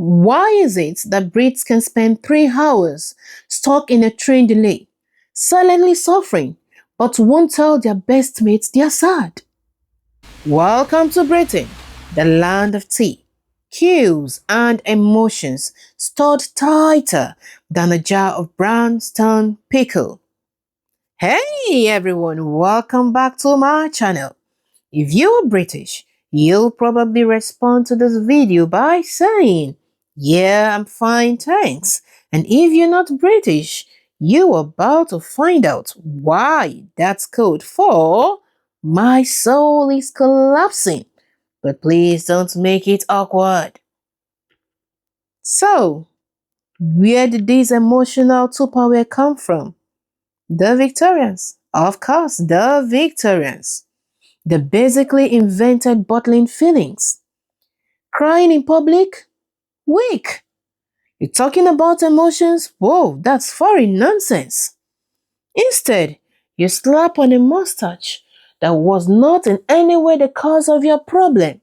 Why is it that Brits can spend 3 hours stuck in a train delay, silently suffering, but won't tell their best mates they're sad? Welcome to Britain, the land of tea, queues, and emotions stored tighter than a jar of brownstone pickle. Hey everyone, welcome back to my channel. If you're British, you'll probably respond to this video by saying, "Yeah, I'm fine, thanks." And if you're not British, you're about to find out why that's code for "My soul is collapsing." But please don't make it awkward. So, where did this emotional superpower come from? The Victorians. Of course, the Victorians. They basically invented bottling feelings. Crying in public? Weak. You're talking about emotions? Whoa, that's foreign nonsense. Instead, you slap on a mustache that was not in any way the cause of your problem.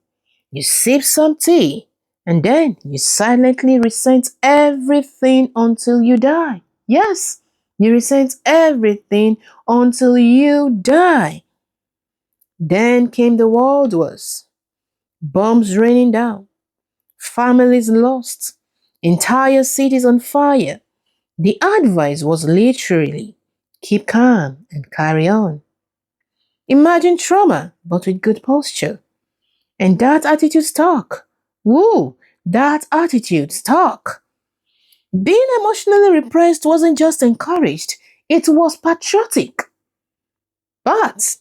You sip some tea, and then you silently resent everything until you die. Yes, you resent everything until you die. Then came the World Wars. Bombs raining down, families lost, entire cities on fire. The advice was literally keep calm and carry on. Imagine trauma, but with good posture. And that attitude stuck. Woo, that attitude stuck. Being emotionally repressed wasn't just encouraged, it was patriotic. But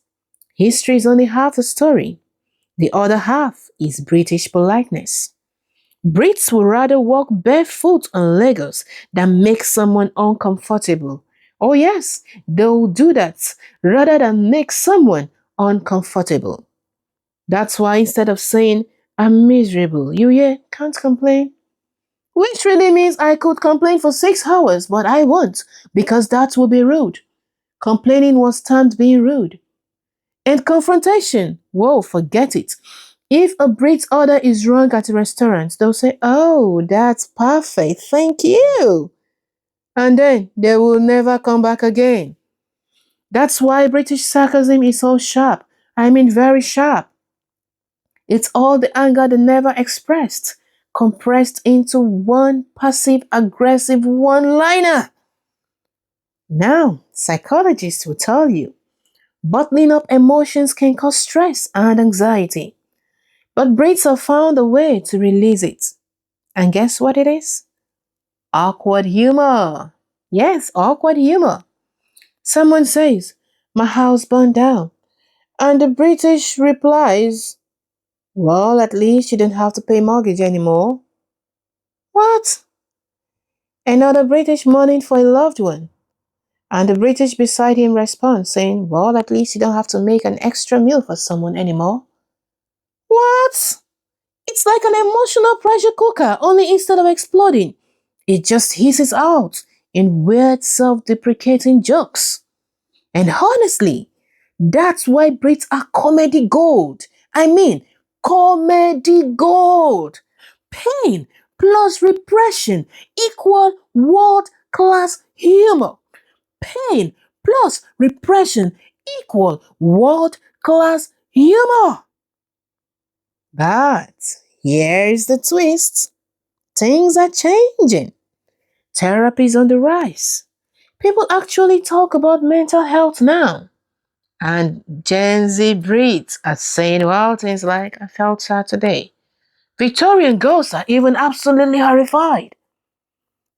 history is only half the story. The other half is British politeness. Brits would rather walk barefoot on Legos than make someone uncomfortable. Oh, yes, they'll do that rather than make someone uncomfortable. That's why instead of saying, "I'm miserable," you hear, "Can't complain." Which really means I could complain for 6 hours, but I won't, because that would be rude. Complaining was termed being rude. And confrontation, whoa, forget it. If a Brit order is wrong at a restaurant, they'll say, "Oh, that's perfect, thank you." And then they will never come back again. That's why British sarcasm is so sharp. I mean, very sharp. It's all the anger they never expressed, compressed into one passive aggressive one liner. Now, psychologists will tell you bottling up emotions can cause stress and anxiety. But Brits have found a way to release it. And guess what it is? Awkward humor. Yes, awkward humor. Someone says, "My house burned down." And the British replies, "Well, at least you don't have to pay mortgage anymore." What? Another British mourning for a loved one. And the British beside him responds, saying, "Well, at least you don't have to make an extra meal for someone anymore." What? It's like an emotional pressure cooker, only instead of exploding, it just hisses out in weird self-deprecating jokes. And honestly, that's why Brits are comedy gold. I mean, comedy gold. Pain plus repression equal world-class humor. Pain plus repression equal world-class humor. But here's the twist. Things are changing. Therapy is on the rise. People actually talk about mental health now. And Gen Z Brits are saying, well, things like, "I felt sad today." Victorian ghosts are even absolutely horrified.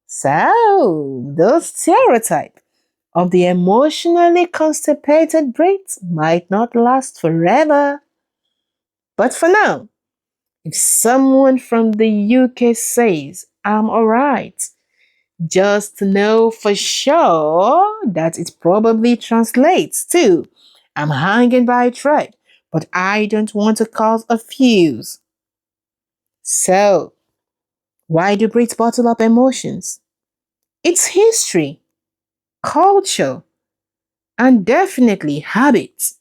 So, the stereotype of the emotionally constipated Brits might not last forever. But for now, if someone from the UK says, "I'm alright," just know for sure that it probably translates to, "I'm hanging by a thread, but I don't want to cause a fuse." So, why do Brits bottle up emotions? It's history, culture, and definitely habits,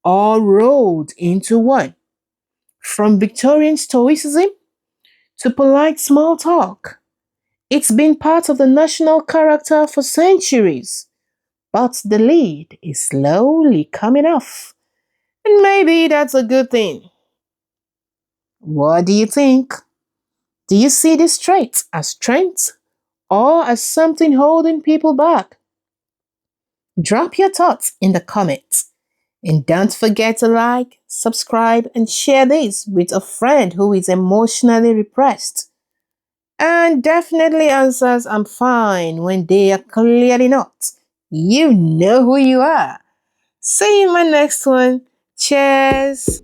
all rolled into one. From Victorian stoicism to polite small talk. It's been part of the national character for centuries, but the lead is slowly coming off. And maybe that's a good thing. What do you think? Do you see this trait as strength or as something holding people back? Drop your thoughts in the comments. And don't forget to like, subscribe, and share this with a friend who is emotionally repressed. And definitely answers I'm fine when they are clearly not. You know who you are. See you in my next one. Cheers.